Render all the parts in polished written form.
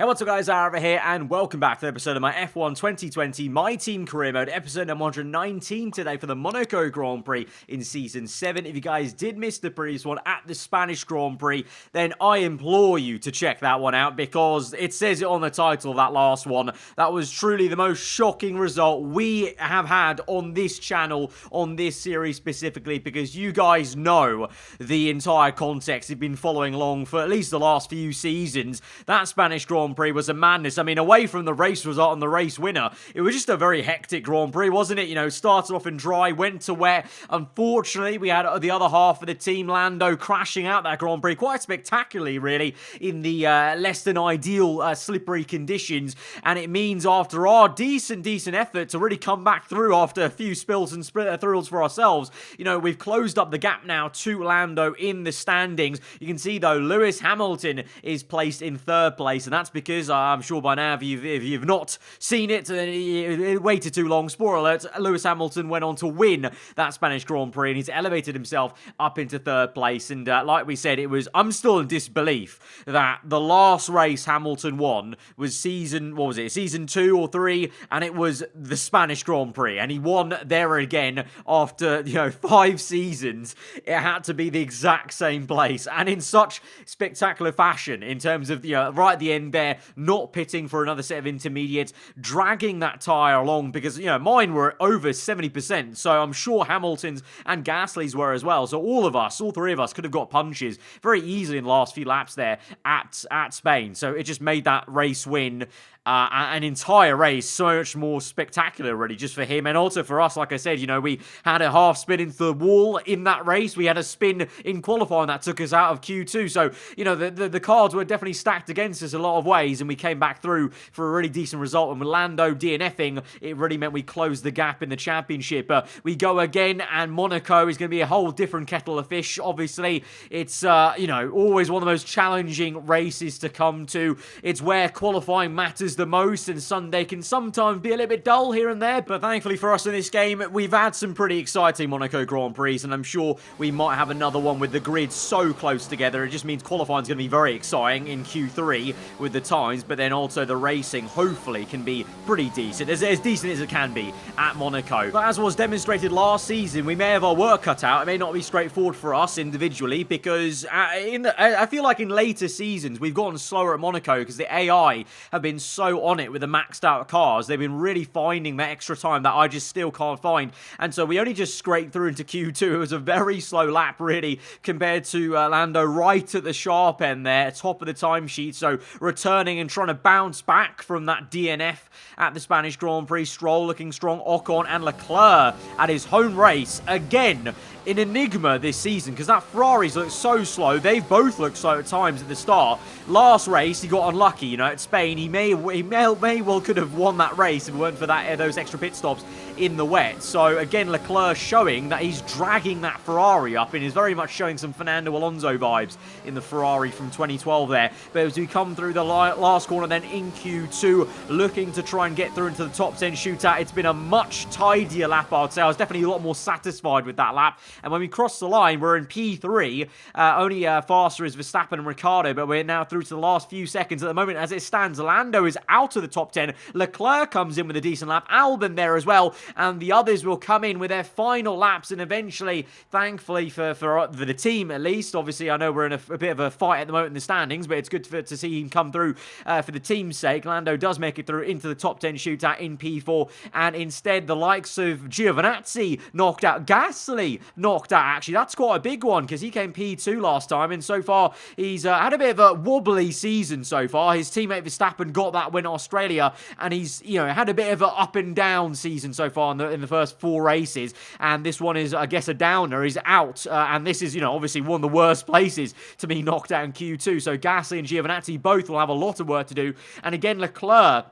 Hey, what's up guys, aarava here, and welcome back to the episode of my F1 2020 My Team Career Mode, episode number 119 today for the Monaco Grand Prix in Season 7. If you guys did miss the previous one at the Spanish Grand Prix, then I implore you to check that one out, because it says it on the title of that last one. That was truly the most shocking result we have had on this channel, on this series specifically, because you guys know the entire context. You've been following along for at least the last few seasons. That Spanish Grand Prix was a madness. I mean, away from the race result and the race winner, it was just a very hectic Grand Prix, wasn't it? You know, started off in dry, went to wet. Unfortunately, we had the other half of the team, Lando, crashing out that Grand Prix quite spectacularly, really, in the less than ideal slippery conditions. And it means after our decent effort to really come back through after a few spills and thrills for ourselves, you know, we've closed up the gap now to Lando in the standings. You can see, though, Lewis Hamilton is placed in third place, and that's because I'm sure by now, if you've not seen it, it waited too long. Spoiler alert, Lewis Hamilton went on to win that Spanish Grand Prix, and he's elevated himself up into third place. And like we said, I'm still in disbelief that the last race Hamilton won was season 2 or 3, and it was the Spanish Grand Prix, and he won there again after, 5 seasons. It had to be the exact same place, and in such spectacular fashion, in terms of, right at the end there, not pitting for another set of intermediates, dragging that tyre along, because, mine were over 70%, so I'm sure Hamilton's and Gasly's were as well. So all three of us could have got punches very easily in the last few laps there at Spain. So it just made that race win an entire race so much more spectacular, really, just for him and also for us. Like I said, we had a half spin into the wall in that race. We had a spin in qualifying that took us out of Q2. So, the cards were definitely stacked against us a lot of ways, and we came back through for a really decent result. And with Lando DNFing, it really meant we closed the gap in the championship. We go again, and Monaco is going to be a whole different kettle of fish. Obviously, it's, always one of the most challenging races to come to. It's where qualifying matters the most, and Sunday can sometimes be a little bit dull here and there, but thankfully for us in this game, we've had some pretty exciting Monaco Grand Prix, and I'm sure we might have another one with the grid so close together. It just means qualifying is going to be very exciting in Q3 with the times, but then also the racing hopefully can be pretty decent, as decent as it can be at Monaco. But as was demonstrated last season, we may have our work cut out. It may not be straightforward for us individually, because I feel like in later seasons we've gotten slower at Monaco because the AI have been so on it with the maxed out cars. They've been really finding that extra time that I just still can't find, and so we only just scraped through into Q2. It was a very slow lap, really, compared to Lando right at the sharp end there, top of the timesheet. So returning and trying to bounce back from that DNF at the Spanish Grand Prix. Stroll looking strong, Ocon and Leclerc at his home race again. An enigma this season, because that Ferrari's looked so slow. They've both looked slow at times at the start. Last race, he got unlucky, at Spain. He may well could have won that race if it weren't for those extra pit stops in the wet. So again, Leclerc showing that he's dragging that Ferrari up, and is very much showing some Fernando Alonso vibes in the Ferrari from 2012 there. But as we come through the last corner then in Q2, looking to try and get through into the top 10 shootout, it's been a much tidier lap, I'd say. I was definitely a lot more satisfied with that lap. And when we cross the line, we're in P3. Only faster is Verstappen and Ricciardo, but we're now through to the last few seconds. At the moment, as it stands, Lando is out of the top 10. Leclerc comes in with a decent lap. Albon there as well. And the others will come in with their final laps. And eventually, thankfully for the team at least, obviously I know we're in a bit of a fight at the moment in the standings, but it's good to see him come through for the team's sake. Lando does make it through into the top 10 shootout in P4. And instead, the likes of Giovinazzi knocked out. Gasly knocked out, actually. That's quite a big one, because he came P2 last time, and so far he's had a bit of a wobbly season so far. His teammate Verstappen got that win at Australia, and he's had a bit of an up and down season so far in the first 4 races, and this one is, I guess, a downer. He's out, and this is obviously one of the worst places to be knocked out in Q2. So Gasly and Giovinazzi both will have a lot of work to do, and again Leclerc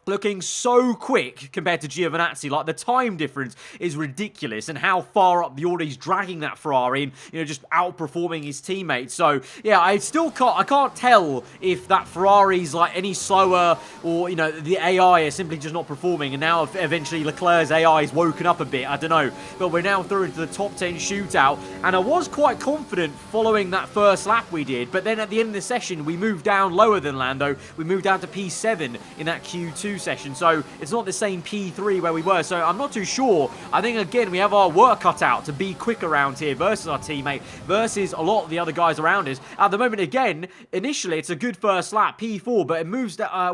looking so quick compared to Giovinazzi. Like, the time difference is ridiculous, and how far up the order he's dragging that Ferrari and, you know, just outperforming his teammates. So, yeah, I can't tell if that Ferrari's, like, any slower, or, you know, the AI is simply just not performing, and now eventually Leclerc's AI is woken up a bit. I don't know. But we're now through into the top 10 shootout, and I was quite confident following that first lap we did, but then at the end of the session, we moved down lower than Lando. We moved down to P7 in that Q2 session, so it's not the same P3 where we were, so I'm not too sure. I think, again, we have our work cut out to be quick around here versus our teammate, versus a lot of the other guys around us. At the moment, again, initially, it's a good first lap, P4, but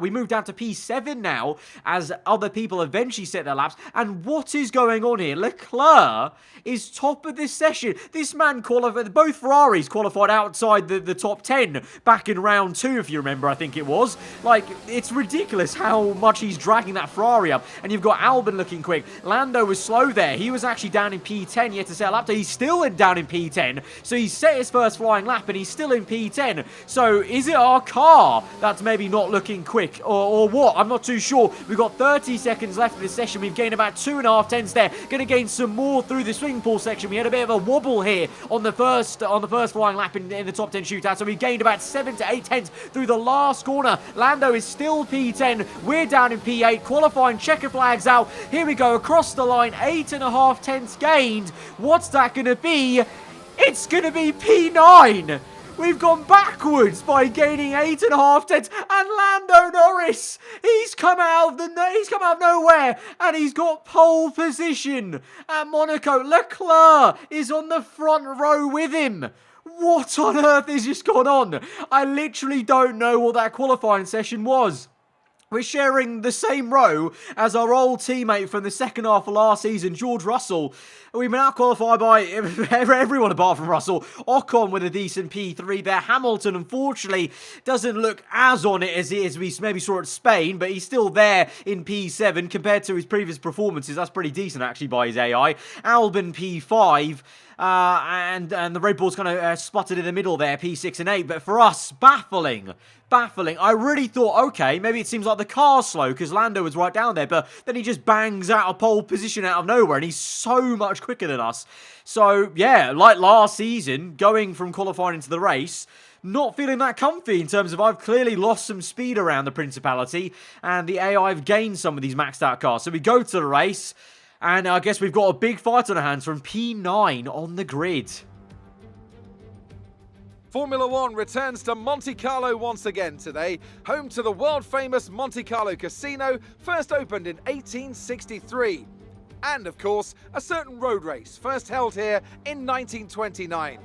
we moved down to P7 now, as other people eventually set their laps, and what is going on here? Leclerc is top of this session. This man qualified, both Ferraris qualified outside the top 10 back in round 2, if you remember, I think it was. Like, it's ridiculous how much he's dragging that Ferrari up, and you've got Albon looking quick. Lando was slow there. He was actually down in P10. He had to set a lap. He's still down in P10, so he set his first flying lap, and he's still in P10. So, is it our car that's maybe not looking quick, or what? I'm not too sure. We've got 30 seconds left of this session. We've gained about 2.5 tenths there. Going to gain some more through the swimming pool section. We had a bit of a wobble here on the first flying lap in the top 10 shootout, so we gained about 7 to 8 tenths through the last corner. Lando is still P10. We're down in P8. Qualifying checker flags out. Here we go across the line. 8.5 tenths gained. What's that going to be? It's going to be P9. We've gone backwards by gaining 8.5 tenths, and Lando Norris, he's come out of nowhere, and he's got pole position at Monaco. Leclerc is on the front row with him. What on earth has just gone on? I literally don't know what that qualifying session was. We're sharing the same row as our old teammate from the second half of last season, George Russell. We've been out-qualified by everyone apart from Russell. Ocon with a decent P3 there. Hamilton, unfortunately, doesn't look as on it as we maybe saw at Spain, but he's still there in P7 compared to his previous performances. That's pretty decent, actually, by his AI. Albon, P5. And the Red Bull's kind of spotted in the middle there, P6 and 8. But for us, baffling. I really thought, okay, maybe it seems like the car's slow because Lando was right down there, but then he just bangs out a pole position out of nowhere, and he's so much quicker than us. So, yeah, like last season, going from qualifying into the race, not feeling that comfy in terms of I've clearly lost some speed around the Principality, and the AI have gained some of these maxed out cars. So we go to the race, and I guess we've got a big fight on our hands from P9 on the grid. Formula One returns to Monte Carlo once again today, home to the world-famous Monte Carlo Casino, first opened in 1863. And, of course, a certain road race, first held here in 1929.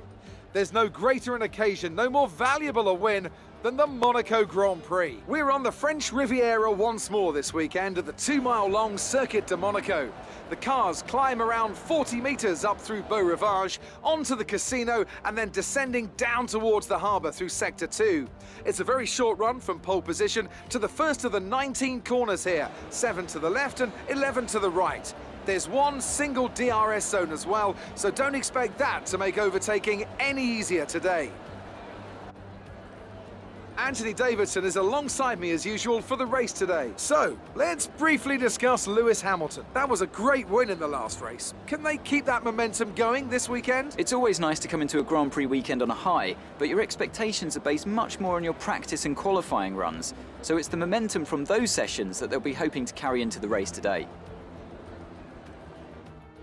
There's no greater an occasion, no more valuable a win than the Monaco Grand Prix. We're on the French Riviera once more this weekend at the 2-mile-long Circuit de Monaco. The cars climb around 40 metres up through Beau Rivage, onto the casino, and then descending down towards the harbour through Sector 2. It's a very short run from pole position to the first of the 19 corners here, 7 to the left and 11 to the right. There's one single DRS zone as well, so don't expect that to make overtaking any easier today. Anthony Davidson is alongside me as usual for the race today. So, let's briefly discuss Lewis Hamilton. That was a great win in the last race. Can they keep that momentum going this weekend? It's always nice to come into a Grand Prix weekend on a high, but your expectations are based much more on your practice and qualifying runs. So it's the momentum from those sessions that they'll be hoping to carry into the race today.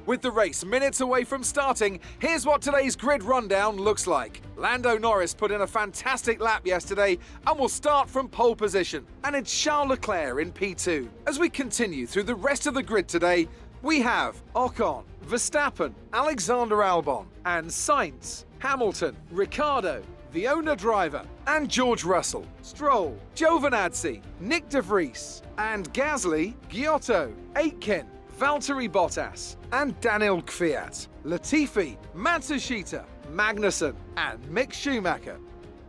With the race minutes away from starting, here's what today's grid rundown looks like. Lando Norris put in a fantastic lap yesterday and will start from pole position. And it's Charles Leclerc in P2. As we continue through the rest of the grid today, we have Ocon, Verstappen, Alexander Albon, and Sainz, Hamilton, Ricciardo, the owner driver, and George Russell, Stroll, Giovinazzi, Nick de Vries, and Gasly, Giotto, Aitken, Valtteri Bottas, and Daniel Kvyat, Latifi, Matsushita, Magnussen, and Mick Schumacher.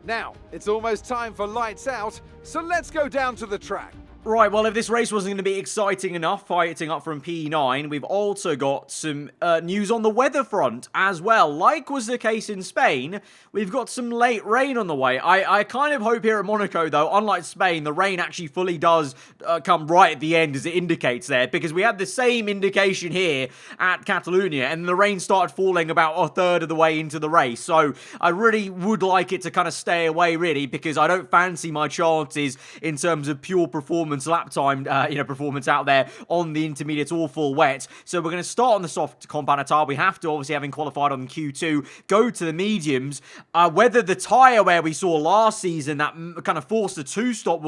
Now, it's almost time for lights out, so let's go down to the track. Right, well, if this race wasn't going to be exciting enough, fighting up from P9, we've also got some news on the weather front as well. Like was the case in Spain, we've got some late rain on the way. I kind of hope here at Monaco, though, unlike Spain, the rain actually fully does come right at the end, as it indicates there, because we had the same indication here at Catalonia, and the rain started falling about a third of the way into the race. So I really would like it to kind of stay away, really, because I don't fancy my chances in terms of pure performance, lap time, performance out there on the intermediates, all full wet. So we're going to start on the soft compound tire. We have to, obviously, having qualified on Q2, go to the mediums. Whether the tire where we saw last season that kind of forced a two-stop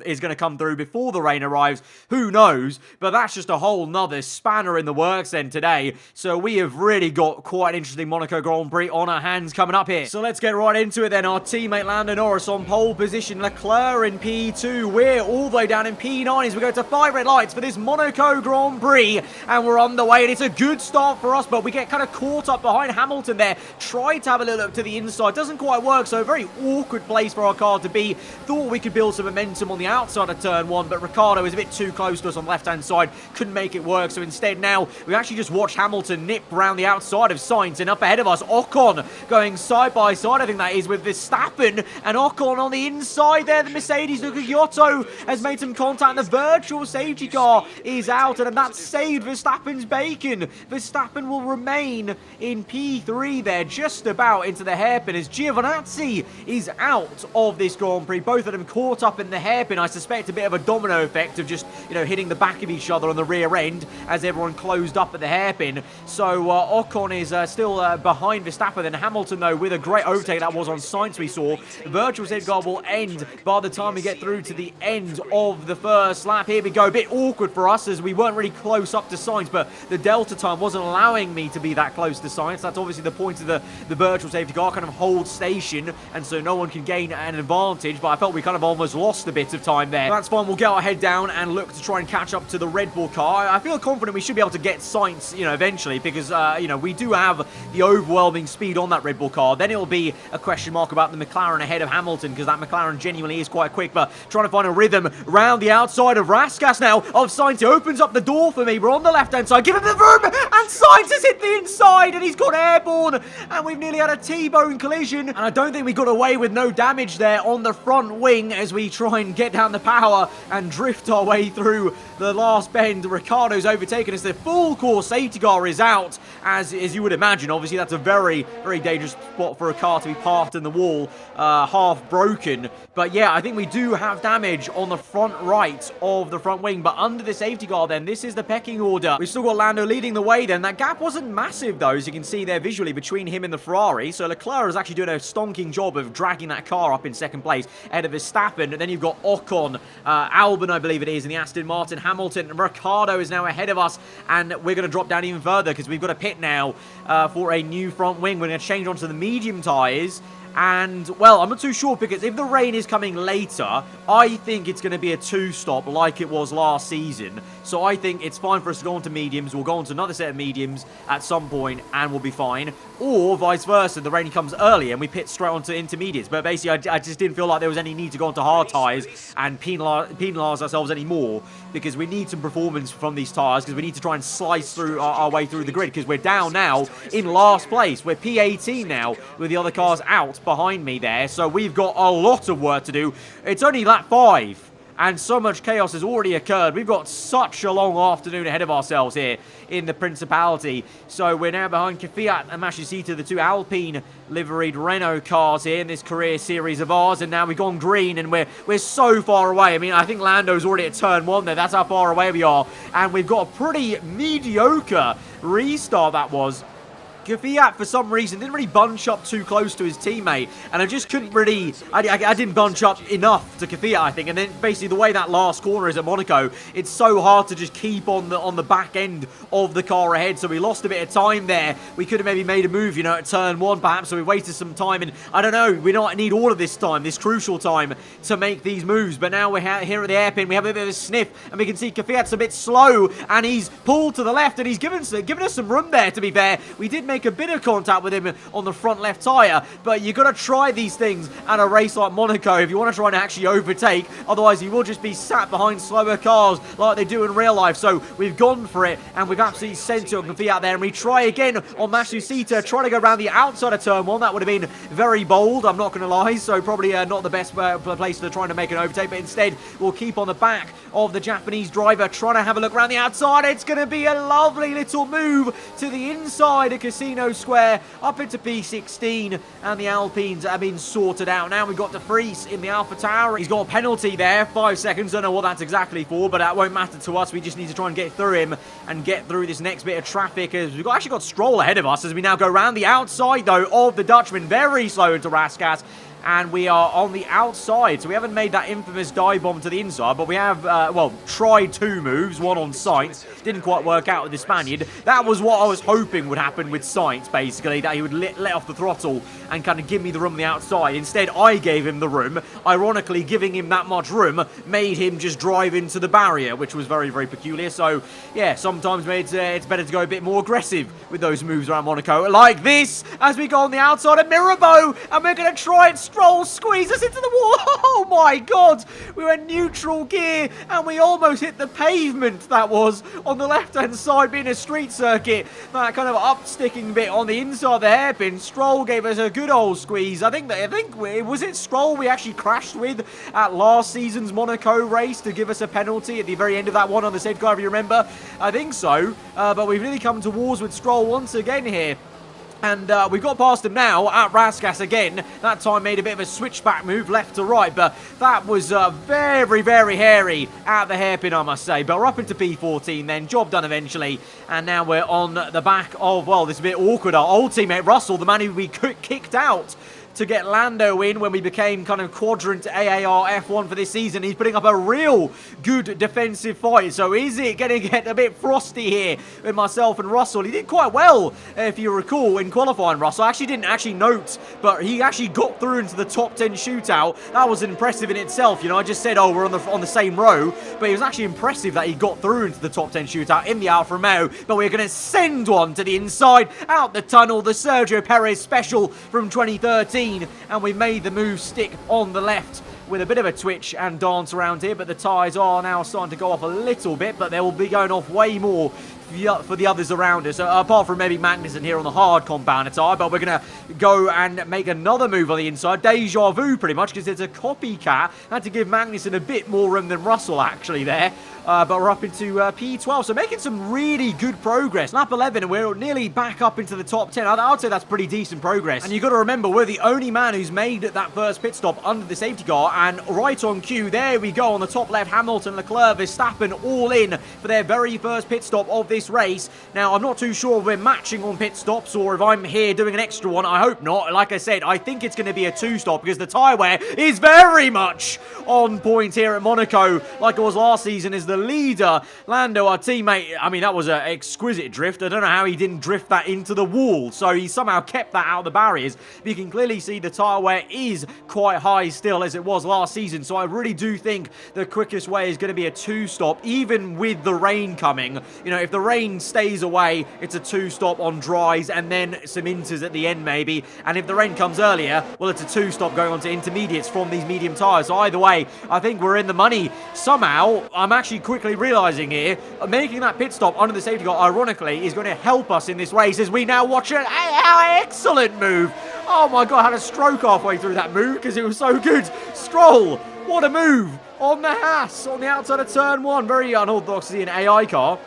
is going to come through before the rain arrives, who knows? But that's just a whole nother spanner in the works then today. So we have really got quite an interesting Monaco Grand Prix on our hands coming up here. So let's get right into it then. Our teammate Lando Norris on pole position, Leclerc in P2. We're all the way down in P9 as we go to 5 red lights for this Monaco Grand Prix, and we're on the way, and it's a good start for us, but we get kind of caught up behind Hamilton there. Tried to have a little look to the inside, doesn't quite work, so a very awkward place for our car to be. Thought we could build some momentum on the outside of turn 1, but Ricciardo is a bit too close to us on the left-hand side, couldn't make it work, so instead now we actually just watched Hamilton nip around the outside of Sainz, and up ahead of us, Ocon going side by side, I think that is, with Verstappen, and Ocon on the inside there. The Mercedes Luca Giotto has made some contact. The virtual safety car is out, and that saved Verstappen's bacon. Verstappen will remain in P3 there, just about into the hairpin, as Giovinazzi is out of this Grand Prix. Both of them caught up in the hairpin. I suspect a bit of a domino effect of just, hitting the back of each other on the rear end as everyone closed up at the hairpin. So Ocon is still behind Verstappen, and Hamilton, though, with a great overtake that was on Sainz we saw. The virtual safety car will end by the time we get through to the end of the first lap. Here we go, a bit awkward for us as we weren't really close up to Sainz, but the delta time wasn't allowing me to be that close to Sainz. That's obviously the point of the virtual safety car, kind of hold station, and so no one can gain an advantage, but I felt we kind of almost lost a bit of time there. That's fine, we'll get our head down and look to try and catch up to the Red Bull car. I feel confident we should be able to get Sainz, eventually, because, we do have the overwhelming speed on that Red Bull car. Then it'll be a question mark about the McLaren ahead of Hamilton, because that McLaren genuinely is quite quick, but trying to find a rhythm around the outside of Raskas now, of Sainz. He opens up the door for me. We're on the left-hand side. Give him the room, and Sainz has hit the inside, and he's got airborne, and we've nearly had a T-bone collision, and I don't think we got away with no damage there on the front wing as we try and get down the power and drift our way through the last bend. Ricciardo's overtaken us. The full course safety car is out, as you would imagine. Obviously, that's a very, very dangerous spot for a car to be parked in the wall, half broken. But yeah, I think we do have damage on the front right of the front wing, but under the safety car then, this is the pecking order. We've still got Lando leading the way then. That gap wasn't massive though, as you can see there visually, between him and the Ferrari. So Leclerc is actually doing a stonking job of dragging that car up in second place ahead of Verstappen. And then you've got Ocon, Albon, I believe it is, in the Aston Martin, Hamilton, and Ricciardo is now ahead of us, and we're going to drop down even further because we've got a pit now for a new front wing. We're going to change onto the medium tyres. And, well, I'm not too sure, because if the rain is coming later, I think it's going to be a two-stop like it was last season. So I think it's fine for us to go on to mediums. We'll go on to another set of mediums at some point, and we'll be fine. Or vice versa, the rain comes early and we pit straight onto intermediates. But basically, I just didn't feel like there was any need to go onto hard tyres and penalise ourselves anymore, because we need some performance from these tyres, because we need to try and slice through our way through the grid, because we're down now in last place. We're P18 now, with the other cars out behind me there, so we've got a lot of work to do. It's only lap 5, and so much chaos has already occurred. We've got such a long afternoon ahead of ourselves here in the Principality. So we're now behind Kvyat and Mashishita, the two Alpine liveried Renault cars here in this career series of ours, and now we've gone green, and we're so far away. I mean, I think Lando's already at turn 1 there. That's how far away we are, and we've got a pretty mediocre restart that was. Kvyat, for some reason, didn't really bunch up too close to his teammate, and I just couldn't really... I didn't bunch up enough to Kvyat, I think, and then basically the way that last corner is at Monaco, it's so hard to just keep on the back end of the car ahead, so we lost a bit of time there. We could have maybe made a move, at turn 1, perhaps, so we wasted some time, and I don't know, we don't need all of this time, this crucial time, to make these moves, but now we're here at the hairpin, we have a bit of a sniff, and we can see Kvyat's a bit slow, and he's pulled to the left, and he's given us some room there, to be fair. We did make make a bit of contact with him on the front left tyre, but you got to try these things at a race like Monaco if you want to try and actually overtake. Otherwise, you will just be sat behind slower cars like they do in real life. So we've gone for it, and we've absolutely sent it on Confia out there, and we try again on Matsushita, trying to go around the outside of turn 1. That would have been very bold, I'm not going to lie, so probably not the best place to try to make an overtake, but instead we'll keep on the back of the Japanese driver, trying to have a look around the outside. It's going to be a lovely little move to the inside of Casino Square, up into P16, and the Alpines have been sorted out. Now we've got De Vries in the Alpha Tower. He's got a penalty there, 5 seconds, don't know what that's exactly for, but that won't matter to us. We just need to try and get through him and get through this next bit of traffic, as we've actually got Stroll ahead of us as we now go around the outside, though, of the Dutchman, very slow into Raskas. And we are on the outside, so we haven't made that infamous dive bomb to the inside, but we have, well, tried 2 moves, one on Sainz. Didn't quite work out with the Spaniard. That was what I was hoping would happen with Sainz, basically, that he would let off the throttle and kind of give me the room on the outside. Instead, I gave him the room. Ironically, giving him that much room made him just drive into the barrier, which was very, very peculiar. So, yeah, sometimes it's better to go a bit more aggressive with those moves around Monaco, like this, as we go on the outside of Mirabeau, and we're going to try and Stroll squeeze us into the wall. Oh my god, we went neutral gear and we almost hit the pavement. That was on the left hand side, being a street circuit, that kind of up sticking bit on the inside of the hairpin. Stroll gave us a good old squeeze. I think was it Stroll we actually crashed with at last season's Monaco race to give us a penalty at the very end of that one on the safety car, if you remember. I think so, but we've really come to wars with Stroll once again here. And we've got past him now at Raskas again. That time made a bit of a switchback move left to right, but that was very, very hairy at the hairpin, I must say. But we're up into P14 then, job done eventually. And now we're on the back of, well, this is a bit awkward. Our old teammate Russell, the man who we kicked out to get Lando in when we became kind of Quadrant AAR F1 for this season. He's putting up a real good defensive fight. So is it going to get a bit frosty here with myself and Russell? He did quite well, if you recall, in qualifying, Russell. I actually didn't note, but he actually got through into the top 10 shootout. That was impressive in itself. You know, I just said, oh, we're on the same row, but it was actually impressive that he got through into the top 10 shootout in the Alfa Romeo. But we're going to send one to the inside, out the tunnel, the Sergio Perez special from 2013. And we made the move stick on the left with a bit of a twitch and dance around here, but the tyres are now starting to go off a little bit, but they will be going off way more for the others around us, apart from maybe Magnussen here on the hard compounder tyre. But we're going to go and make another move on the inside. Deja vu, pretty much, because it's a copycat. Had to give Magnussen a bit more room than Russell, actually, there. But we're up into P12, so making some really good progress. Lap 11, and we're nearly back up into the top 10. I'd say that's pretty decent progress. And you've got to remember, we're the only man who's made that first pit stop under the safety car. And right on cue, there we go on the top left. Hamilton, Leclerc, Verstappen all in for their very first pit stop of this race. Now, I'm not too sure if we're matching on pit stops or if I'm here doing an extra one. I hope not. Like I said, I think it's going to be a 2-stop because the tyre wear is very much on point here at Monaco, like it was last season, as the leader, Lando, our teammate. I mean, that was an exquisite drift. I don't know how he didn't drift that into the wall, so he somehow kept that out of the barriers. But you can clearly see the tyre wear is quite high still, as it was last season, so I really do think the quickest way is going to be a 2-stop, even with the rain coming. You know, if the rain stays away, it's a 2-stop on dries and then some inters at the end maybe, and if the rain comes earlier, well, it's a 2-stop going on to intermediates from these medium tyres. So either way, I think we're in the money. Somehow, I'm actually quickly realising here, making that pit stop under the safety car, ironically, is going to help us in this race, as we now watch an excellent move. Oh my god, I had a stroke halfway through that move because it was so good. Stroll, what a move on the Haas on the outside of turn 1. Very unorthodox to see an AI car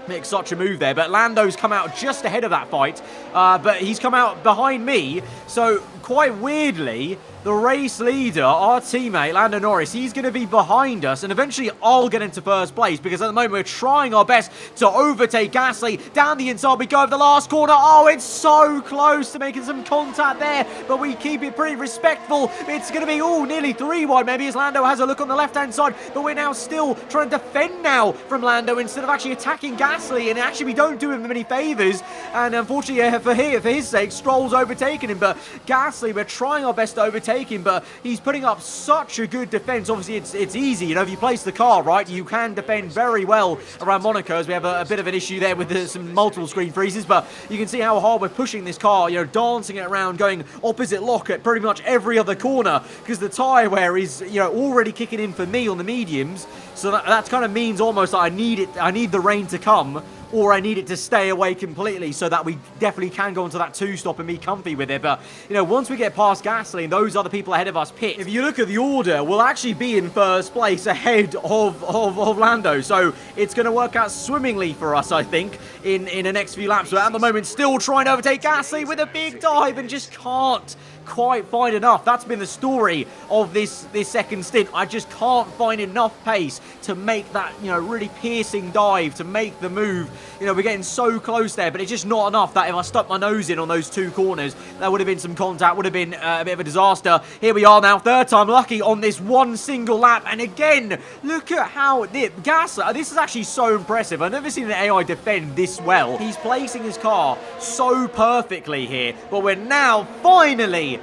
make such a move there, but Lando's come out just ahead of that fight, but he's come out behind me, so quite weirdly, the race leader, our teammate, Lando Norris, he's going to be behind us, and eventually I'll get into first place, because at the moment we're trying our best to overtake Gasly. Down the inside we go over the last corner. Oh, it's so close to making some contact there, but we keep it pretty respectful. It's going to be, nearly 3 wide maybe, as Lando has a look on the left-hand side, but we're now still trying to defend now from Lando instead of actually attacking Gasly, and actually we don't do him many favours, and unfortunately for his sake, Stroll's overtaken him, but Gasly, we're trying our best to overtake overtaking, but he's putting up such a good defense. Obviously, it's easy. You know, if you place the car right, you can defend very well around Monaco, as we have a bit of an issue there with some multiple screen freezes, but you can see how hard we're pushing this car, you know, dancing it around, going opposite lock at pretty much every other corner, because the tyre wear is, you know, already kicking in for me on the mediums, so that kind of means almost that I need the rain to come, or I need it to stay away completely so that we definitely can go into that two-stop and be comfy with it. But, you know, once we get past Gasly, those other people ahead of us pit, if you look at the order, we'll actually be in first place ahead of Lando. So it's going to work out swimmingly for us, I think, in the next few laps. But at the moment, still trying to overtake Gasly with a big dive and just can't quite find enough. That's been the story of this second stint. I just can't find enough pace to make that, you know, really piercing dive, to make the move. You know, we're getting so close there, but it's just not enough that if I stuck my nose in on those two corners, there would have been some contact, would have been a bit of a disaster. Here we are now, third time lucky on this one single lap, and again, look at how Gasly, this is actually so impressive. I've never seen an AI defend this well. He's placing his car so perfectly here, but we're now finally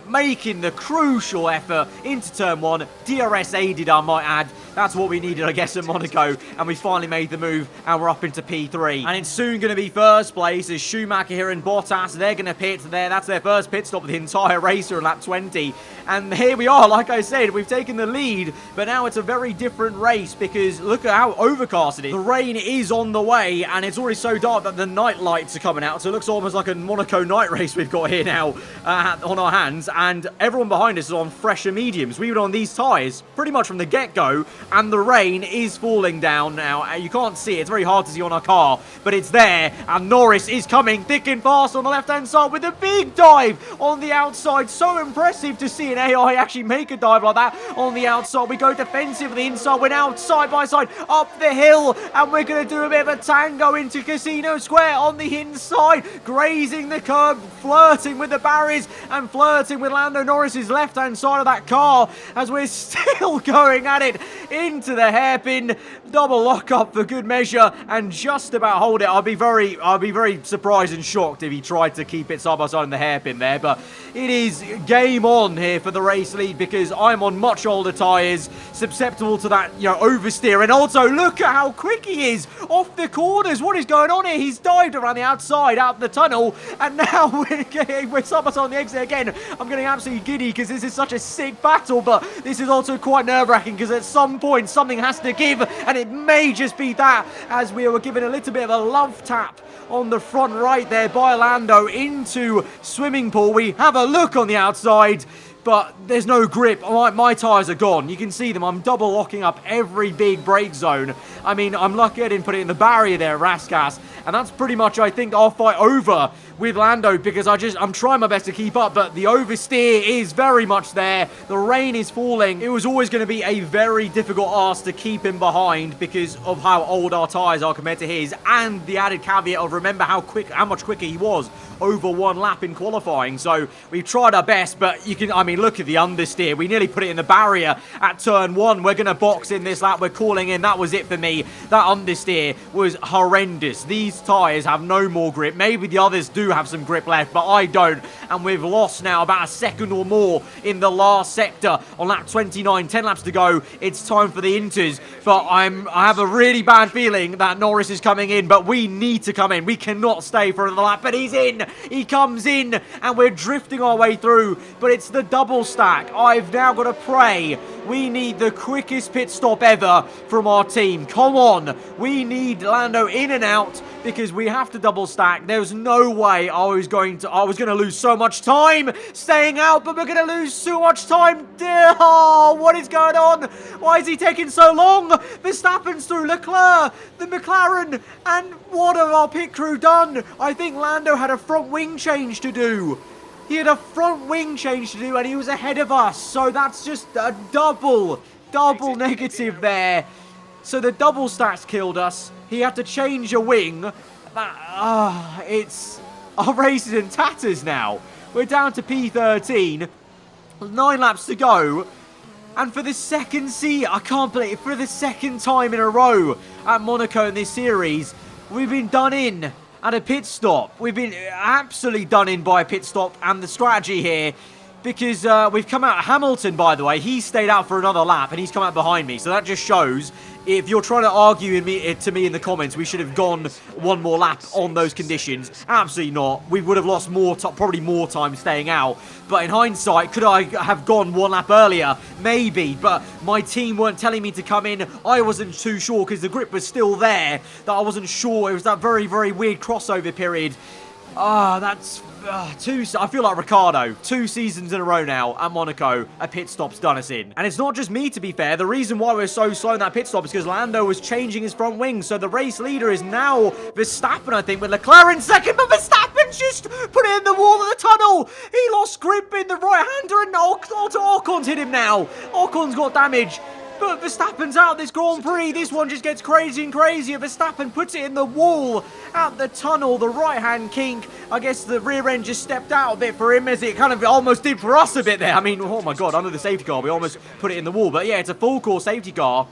making the crucial effort into turn one. DRS aided, I might add. That's what we needed, I guess, at Monaco. And we finally made the move, and we're up into P3. And it's soon going to be first place as Schumacher here and Bottas. They're going to pit there. That's their first pit stop of the entire race on lap 20. And here we are, like I said, we've taken the lead. But now it's a very different race because look at how overcast it is. The rain is on the way, and it's already so dark that the night lights are coming out. So it looks almost like a Monaco night race we've got here now on our hands. And everyone behind us is on fresher mediums. We were on these tyres pretty much from the get-go. And the rain is falling down now. You can't see it. It's very hard to see on our car. But it's there. And Norris is coming thick and fast on the left-hand side with a big dive on the outside. So impressive to see an AI actually make a dive like that on the outside. We go defensive on the inside. We're now side by side up the hill. And we're going to do a bit of a tango into Casino Square on the inside. Grazing the curb. Flirting with the barriers. And flirting with Lando Norris's left-hand side of that car. As we're still going at it into the hairpin, double lock-up for good measure, and just about hold it. I'll be very surprised and shocked if he tried to keep it side by side in the hairpin there, but it is game on here for the race lead because I'm on much older tyres, susceptible to that, you know, oversteer, and also look at how quick he is off the corners. What is going on here? He's dived around the outside, out the tunnel, and now we're side by side on the exit again. I'm getting absolutely giddy because this is such a sick battle, but this is also quite nerve-wracking because at some point something has to give, and it may just be that, as we were given a little bit of a love tap on the front right there by Lando into swimming pool. We have a look on the outside, but there's no grip. My tyres are gone. You can see them. I'm double locking up every big brake zone. I mean, I'm lucky I didn't put it in the barrier there, Raskas. And that's pretty much, I think, our fight over with Lando because I'm trying my best to keep up, but the oversteer is very much there. The rain is falling. It was always going to be a very difficult ask to keep him behind because of how old our tyres are compared to his, and the added caveat of remember how much quicker he was over one lap in qualifying. So we've tried our best, but you can, I mean, look at the understeer. We nearly put it in the barrier at turn one. We're going to box in this lap. We're calling in. That was it for me. That understeer was horrendous. These tyres have no more grip. Maybe the others do have some grip left, but I don't. And we've lost now about a second or more in the last sector on lap 29. 10 laps to go. It's time for the inters. But I have a really bad feeling that Norris is coming in, but we need to come in. We cannot stay for another lap, but he's in. He comes in, and we're drifting our way through, but it's the double stack. I've now got to pray. We need the quickest pit stop ever from our team. Come on. We need Lando in and out because we have to double stack. There's no way I was going to lose so much time staying out, but we're going to lose so much time. Oh, what is going on? Why is he taking so long? Verstappen's through, Leclerc, the McLaren, and what have our pit crew done? I think Lando had a front wing change to do. He had a front wing change to do, and he was ahead of us. So that's just a double negative there. So the double stacks killed us. He had to change a wing. It's... Our race is in tatters now. We're down to P13. 9 laps to go. And for the second I can't believe it, for the second time in a row at Monaco in this series, we've been done in at a pit stop. We've been absolutely done in by a pit stop, and the strategy here, because we've come out. Hamilton, by the way, he stayed out for another lap, and he's come out behind me. So that just shows, if you're trying to argue to me in the comments, we should have gone one more lap on those conditions. Absolutely not. We would have lost probably more time staying out. But in hindsight, could I have gone one lap earlier? Maybe. But my team weren't telling me to come in. I wasn't too sure because the grip was still there. That I wasn't sure. It was that very, very weird crossover period. That's I feel like Ricciardo. 2 seasons in a row now at Monaco, a pit stop's done us in. And it's not just me, to be fair. The reason why we're so slow in that pit stop is because Lando was changing his front wing. So the race leader is now Verstappen, I think, with Leclerc in second. But Verstappen's just put it in the wall of the tunnel. He lost grip in the right-hander, and Ocon's hit him now. Ocon's got damage. But Verstappen's out this Grand Prix. This one just gets crazy and crazier. Verstappen puts it in the wall out the tunnel. The right-hand kink. I guess the rear end just stepped out a bit for him, as it kind of almost did for us a bit there. I mean, oh my God, under the safety car, we almost put it in the wall. But yeah, it's a full-course safety car.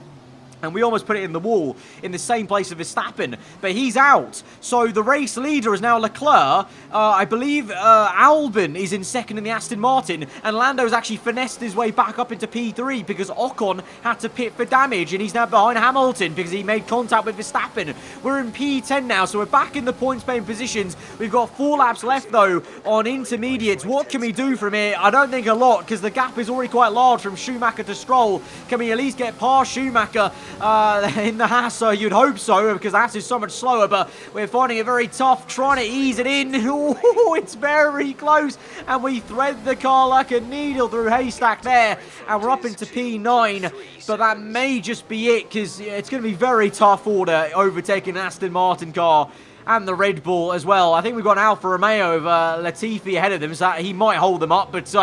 And we almost put it in the wall in the same place as Verstappen. But he's out. So the race leader is now Leclerc. I believe Albon is in second in the Aston Martin. And Lando's actually finessed his way back up into P3 because Ocon had to pit for damage. And he's now behind Hamilton because he made contact with Verstappen. We're in P10 now, so we're back in the points-paying positions. We've got 4 laps left, though, on intermediates. What can we do from here? I don't think a lot, because the gap is already quite large from Schumacher to Stroll. Can we at least get past Schumacher in the Haas? You'd hope so, because the Haas is so much slower, but we're finding it very tough trying to ease it in. Ooh, it's very close, and we thread the car like a needle through haystack there, and we're up into P9, but that may just be it, because it's going to be very tough order overtaking an Aston Martin car and the Red Bull as well. I think we've got an Alfa Romeo of Latifi ahead of them, so he might hold them up, but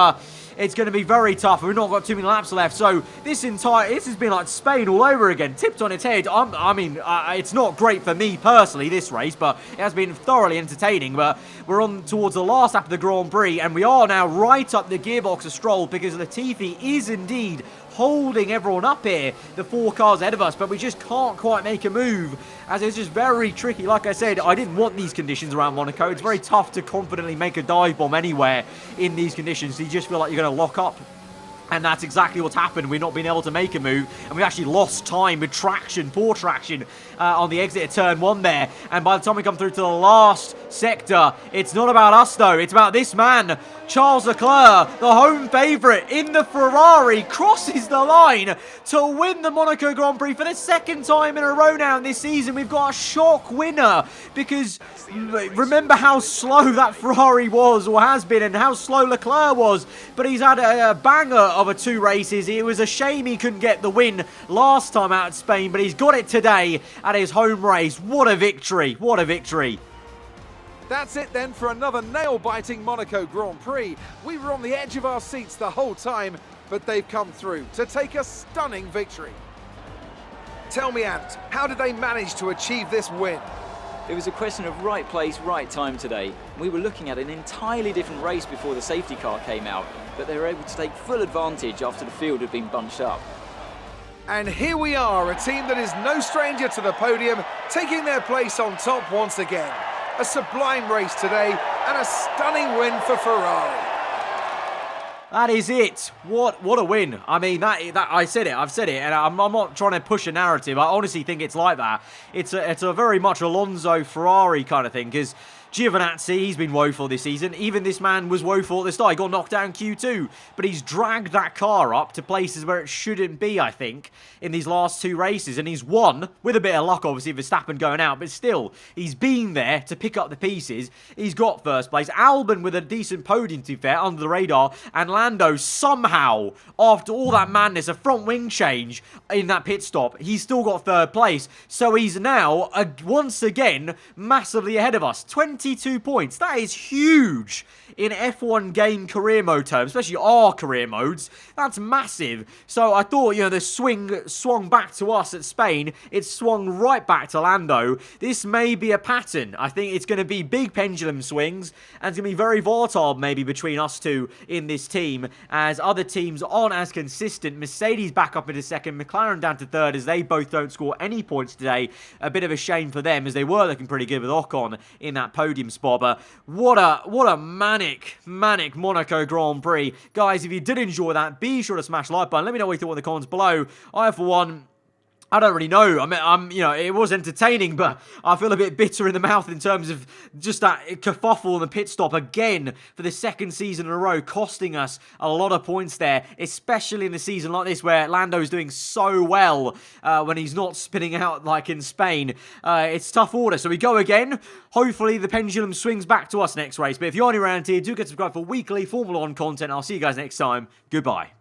it's going to be very tough. We've not got too many laps left, so this has been like Spain all over again, tipped on its head. I mean, it's not great for me personally, this race, but it has been thoroughly entertaining. But we're on towards the last lap of the Grand Prix, and we are now right up the gearbox of Stroll, because Latifi is indeed holding everyone up here, the 4 cars ahead of us, but we just can't quite make a move, as it's just very tricky. Like I said, I didn't want these conditions around Monaco. It's very tough to confidently make a dive bomb anywhere in these conditions. You just feel like you're going to lock up. And that's exactly what's happened. We've not been able to make a move, and we've actually lost time with traction, poor traction, on the exit of turn 1 there. And by the time we come through to the last sector, it's not about us, though. It's about this man, Charles Leclerc, the home favourite in the Ferrari, crosses the line to win the Monaco Grand Prix for the 2nd time in a row now in this season. We've got a shock winner, because remember how slow that Ferrari was, or has been, and how slow Leclerc was. But he's had a banger of 2 races. It was a shame he couldn't get the win last time out at Spain, but he's got it today at his home race. What a victory. What a victory. That's it then for another nail-biting Monaco Grand Prix. We were on the edge of our seats the whole time, but they've come through to take a stunning victory. Tell me, Ant, how did they manage to achieve this win? It was a question of right place, right time today. We were looking at an entirely different race before the safety car came out, but they were able to take full advantage after the field had been bunched up. And here we are, a team that is no stranger to the podium, taking their place on top once again. A sublime race today, and a stunning win for Ferrari. That is it. What a win. I mean, I've said it, and I'm not trying to push a narrative. I honestly think it's like that. It's a very much Alonso Ferrari kind of thing, because Giovinazzi, he's been woeful this season. Even this man was woeful at the start. He got knocked down Q2, but he's dragged that car up to places where it shouldn't be, I think, in these last 2 races. And he's won, with a bit of luck, obviously, Verstappen going out, but still, he's been there to pick up the pieces. He's got first place. Albon with a decent podium, to be fair, under the radar. And Lando, somehow, after all that madness, a front wing change in that pit stop, he's still got 3rd place. So he's now, once again, massively ahead of us. 22 points. That is huge in F1 game career mode terms, especially our career modes. That's massive. So I thought, the swing swung back to us at Spain. It swung right back to Lando. This may be a pattern. I think it's going to be big pendulum swings, and it's going to be very volatile maybe between us two in this team, as other teams aren't as consistent. Mercedes back up into 2nd, McLaren down to 3rd, as they both don't score any points today. A bit of a shame for them, as they were looking pretty good with Ocon in that podium. podium spot. But what a manic Monaco Grand Prix. Guys, if you did enjoy that, be sure to smash the like button. Let me know what you thought in the comments below. I, for one, I don't really know. You know, it was entertaining, but I feel a bit bitter in the mouth in terms of just that kerfuffle and the pit stop again for the second season in a row, costing us a lot of points there, especially in a season like this where Lando's doing so well when he's not spinning out like in Spain. It's tough order, so we go again. Hopefully the pendulum swings back to us next race, but if you're only around here, do get subscribed for weekly Formula 1 content. I'll see you guys next time. Goodbye.